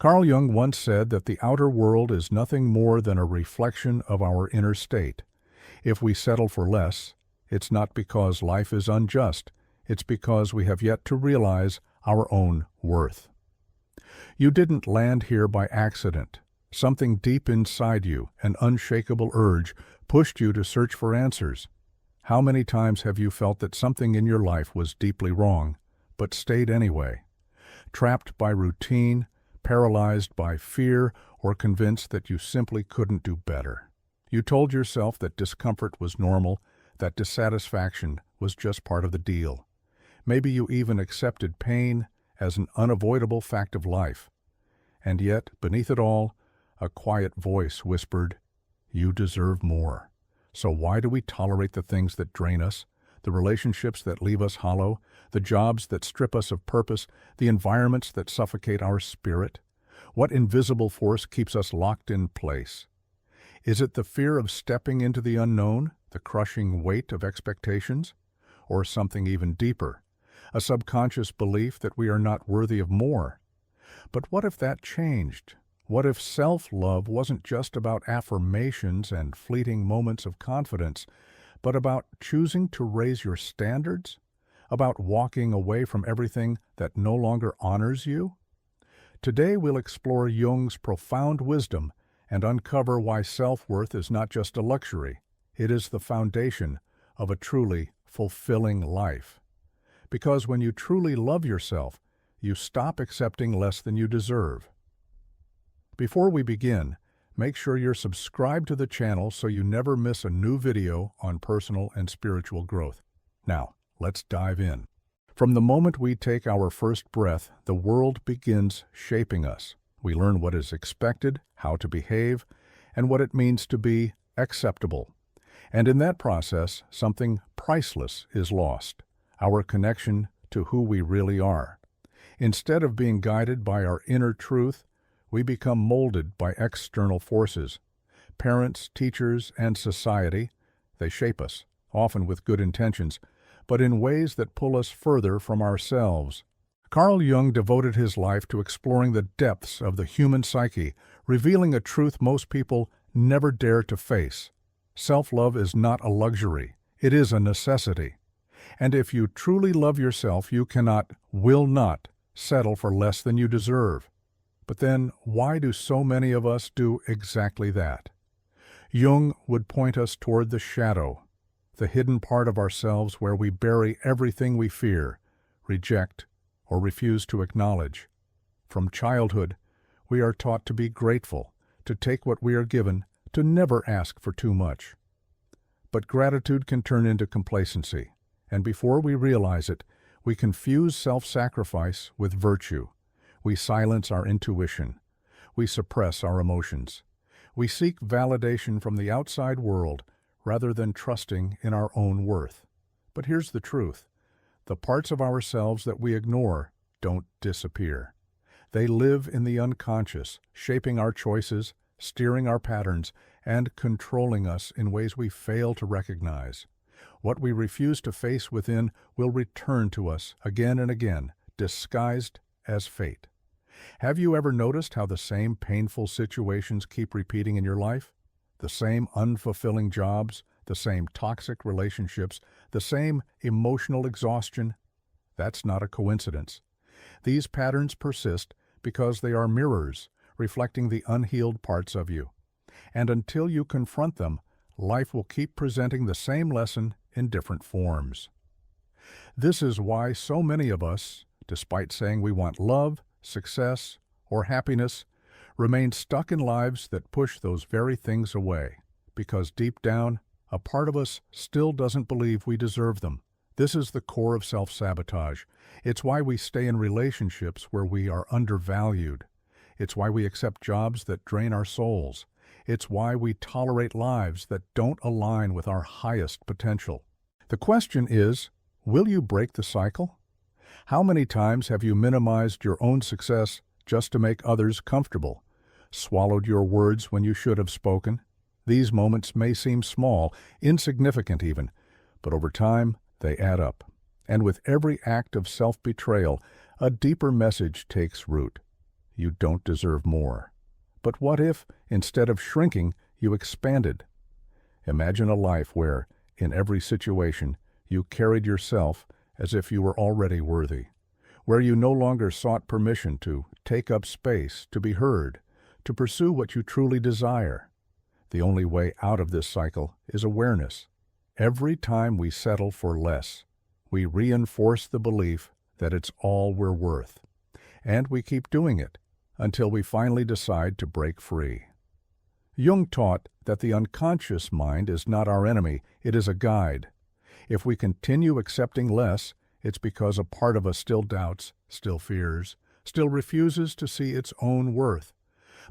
Carl Jung once said that the outer world is nothing more than a reflection of our inner state. If we settle for less, it's not because life is unjust, it's because we have yet to realize our own worth. You didn't land here by accident. Something deep inside you, an unshakable urge, pushed you to search for answers. How many times have you felt that something in your life was deeply wrong, but stayed anyway? Trapped by routine, paralyzed by fear, or convinced that you simply couldn't do better. You told yourself that discomfort was normal, that dissatisfaction was just part of the deal. Maybe you even accepted pain as an unavoidable fact of life. And yet, beneath it all, a quiet voice whispered, "You deserve more." So why do we tolerate the things that drain us, the relationships that leave us hollow, the jobs that strip us of purpose, the environments that suffocate our spirit? What invisible force keeps us locked in place? Is it the fear of stepping into the unknown, the crushing weight of expectations? Or something even deeper, a subconscious belief that we are not worthy of more? But what if that changed? What if self-love wasn't just about affirmations and fleeting moments of confidence, but about choosing to raise your standards? About walking away from everything that no longer honors you? Today we'll explore Jung's profound wisdom and uncover why self-worth is not just a luxury. It is the foundation of a truly fulfilling life. Because when you truly love yourself, you stop accepting less than you deserve. Before we begin, make sure you're subscribed to the channel so you never miss a new video on personal and spiritual growth. Now, let's dive in. From the moment we take our first breath, the world begins shaping us. We learn what is expected, how to behave, and what it means to be acceptable. And in that process, something priceless is lost, our connection to who we really are. Instead of being guided by our inner truth, we become molded by external forces. Parents, teachers, and society, they shape us, often with good intentions, but in ways that pull us further from ourselves. Carl Jung devoted his life to exploring the depths of the human psyche, revealing a truth most people never dare to face. Self-love is not a luxury, it is a necessity. And if you truly love yourself, you cannot, will not, settle for less than you deserve. But then, why do so many of us do exactly that? Jung would point us toward the shadow, the hidden part of ourselves where we bury everything we fear, reject, or refuse to acknowledge. From childhood, we are taught to be grateful, to take what we are given, to never ask for too much. But gratitude can turn into complacency, and before we realize it, we confuse self-sacrifice with virtue. We silence our intuition. We suppress our emotions. We seek validation from the outside world rather than trusting in our own worth. But here's the truth. The parts of ourselves that we ignore don't disappear. They live in the unconscious, shaping our choices, steering our patterns, and controlling us in ways we fail to recognize. What we refuse to face within will return to us again and again, disguised as fate. Have you ever noticed how the same painful situations keep repeating in your life? The same unfulfilling jobs, the same toxic relationships, the same emotional exhaustion? That's not a coincidence. These patterns persist because they are mirrors, reflecting the unhealed parts of you. And until you confront them, life will keep presenting the same lesson in different forms. This is why so many of us, despite saying we want love, success, or happiness, remain stuck in lives that push those very things away, because deep down, a part of us still doesn't believe we deserve them. This is the core of self-sabotage. It's why we stay in relationships where we are undervalued. It's why we accept jobs that drain our souls. It's why we tolerate lives that don't align with our highest potential. The question is, will you break the cycle? How many times have you minimized your own success just to make others comfortable? Swallowed your words when you should have spoken? These moments may seem small, insignificant even, but over time they add up. And with every act of self-betrayal, a deeper message takes root. You don't deserve more. But what if, instead of shrinking, you expanded? Imagine a life where, in every situation, you carried yourself as if you were already worthy, where you no longer sought permission to take up space, to be heard, to pursue what you truly desire. The only way out of this cycle is awareness. Every time we settle for less, we reinforce the belief that it's all we're worth. And we keep doing it until we finally decide to break free. Jung taught that the unconscious mind is not our enemy, it is a guide. If we continue accepting less, it's because a part of us still doubts, still fears, still refuses to see its own worth.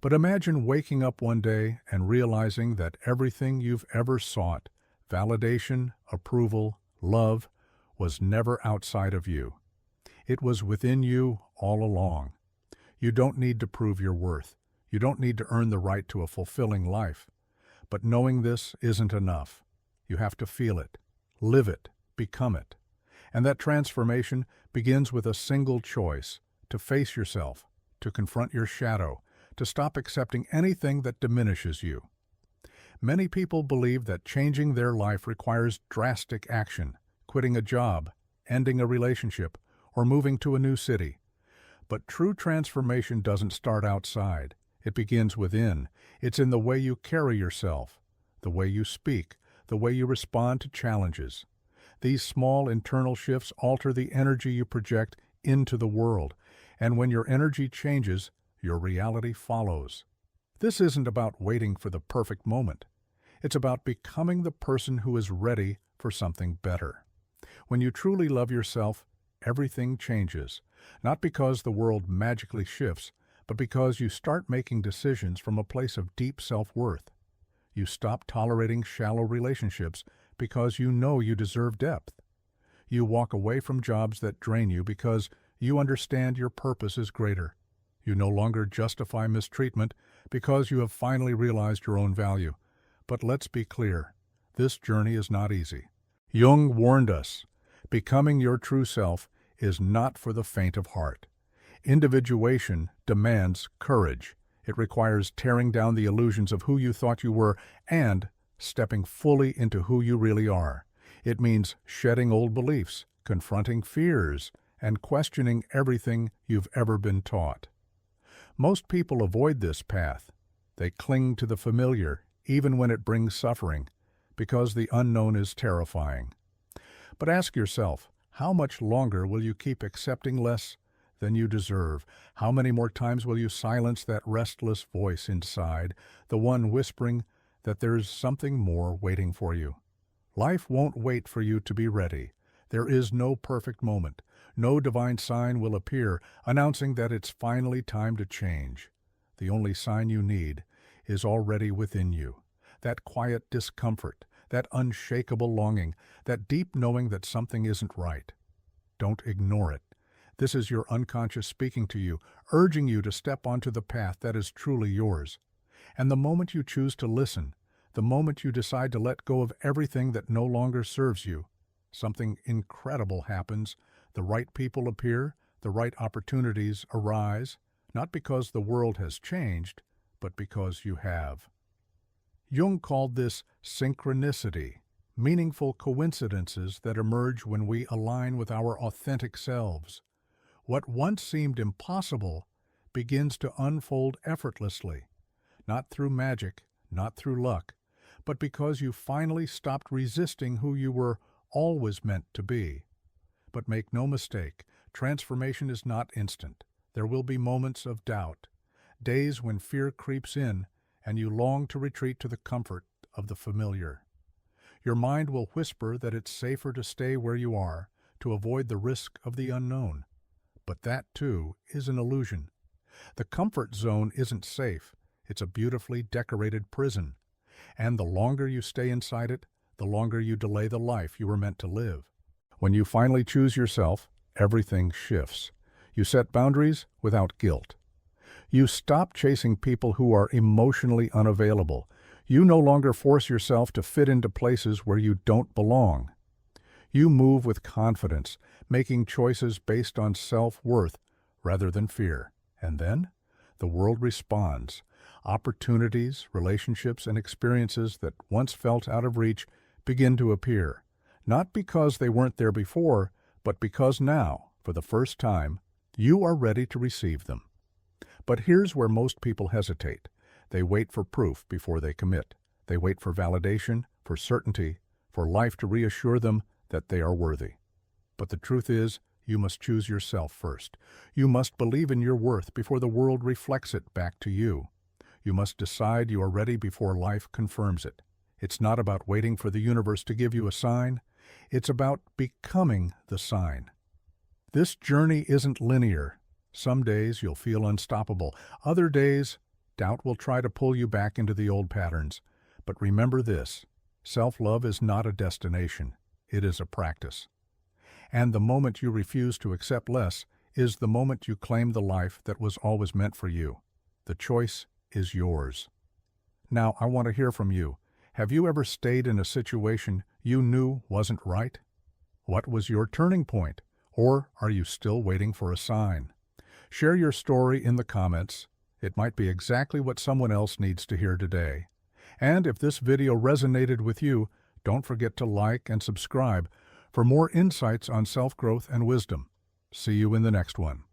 But imagine waking up one day and realizing that everything you've ever sought, validation, approval, love, was never outside of you. It was within you all along. You don't need to prove your worth. You don't need to earn the right to a fulfilling life. But knowing this isn't enough. You have to feel it, live it, become it. And that transformation begins with a single choice: to face yourself, to confront your shadow, to stop accepting anything that diminishes you. Many people believe that changing their life requires drastic action, quitting a job, ending a relationship, or moving to a new city. But true transformation doesn't start outside. It begins within. It's in the way you carry yourself, the way you speak, the way you respond to challenges. These small internal shifts alter the energy you project into the world, and when your energy changes, your reality follows. This isn't about waiting for the perfect moment. It's about becoming the person who is ready for something better. When you truly love yourself, everything changes, not because the world magically shifts, but because you start making decisions from a place of deep self-worth. You stop tolerating shallow relationships because you know you deserve depth. You walk away from jobs that drain you because you understand your purpose is greater. You no longer justify mistreatment because you have finally realized your own value. But let's be clear, this journey is not easy. Jung warned us, becoming your true self is not for the faint of heart. Individuation demands courage. It requires tearing down the illusions of who you thought you were and stepping fully into who you really are. It means shedding old beliefs, confronting fears, and questioning everything you've ever been taught. Most people avoid this path. They cling to the familiar, even when it brings suffering, because the unknown is terrifying. But ask yourself, how much longer will you keep accepting less than you deserve? How many more times will you silence that restless voice inside, the one whispering that there's something more waiting for you? Life won't wait for you to be ready. There is no perfect moment. No divine sign will appear announcing that it's finally time to change. The only sign you need is already within you. That quiet discomfort, that unshakable longing, that deep knowing that something isn't right. Don't ignore it. This is your unconscious speaking to you, urging you to step onto the path that is truly yours. And the moment you choose to listen, the moment you decide to let go of everything that no longer serves you, something incredible happens. The right people appear, the right opportunities arise, not because the world has changed, but because you have. Jung called this synchronicity, meaningful coincidences that emerge when we align with our authentic selves. What once seemed impossible begins to unfold effortlessly, not through magic, not through luck, but because you finally stopped resisting who you were always meant to be. But make no mistake, transformation is not instant. There will be moments of doubt, days when fear creeps in and you long to retreat to the comfort of the familiar. Your mind will whisper that it's safer to stay where you are, to avoid the risk of the unknown. But that, too, is an illusion. The comfort zone isn't safe. It's a beautifully decorated prison. And the longer you stay inside it, the longer you delay the life you were meant to live. When you finally choose yourself, everything shifts. You set boundaries without guilt. You stop chasing people who are emotionally unavailable. You no longer force yourself to fit into places where you don't belong. You move with confidence, making choices based on self-worth rather than fear. And then, the world responds. Opportunities, relationships, and experiences that once felt out of reach begin to appear, not because they weren't there before, but because now, for the first time, you are ready to receive them. But here's where most people hesitate. They wait for proof before they commit. They wait for validation, for certainty, for life to reassure them that they are worthy. But the truth is, you must choose yourself first. You must believe in your worth before the world reflects it back to you. You must decide you are ready before life confirms it. It's not about waiting for the universe to give you a sign. It's about becoming the sign. This journey isn't linear. Some days you'll feel unstoppable. Other days, doubt will try to pull you back into the old patterns. But remember this, self-love is not a destination. It is a practice. And the moment you refuse to accept less is the moment you claim the life that was always meant for you. The choice is yours. Now, I want to hear from you. Have you ever stayed in a situation you knew wasn't right? What was your turning point? Or are you still waiting for a sign? Share your story in the comments. It might be exactly what someone else needs to hear today. And if this video resonated with you, don't forget to like and subscribe for more insights on self-growth and wisdom. See you in the next one.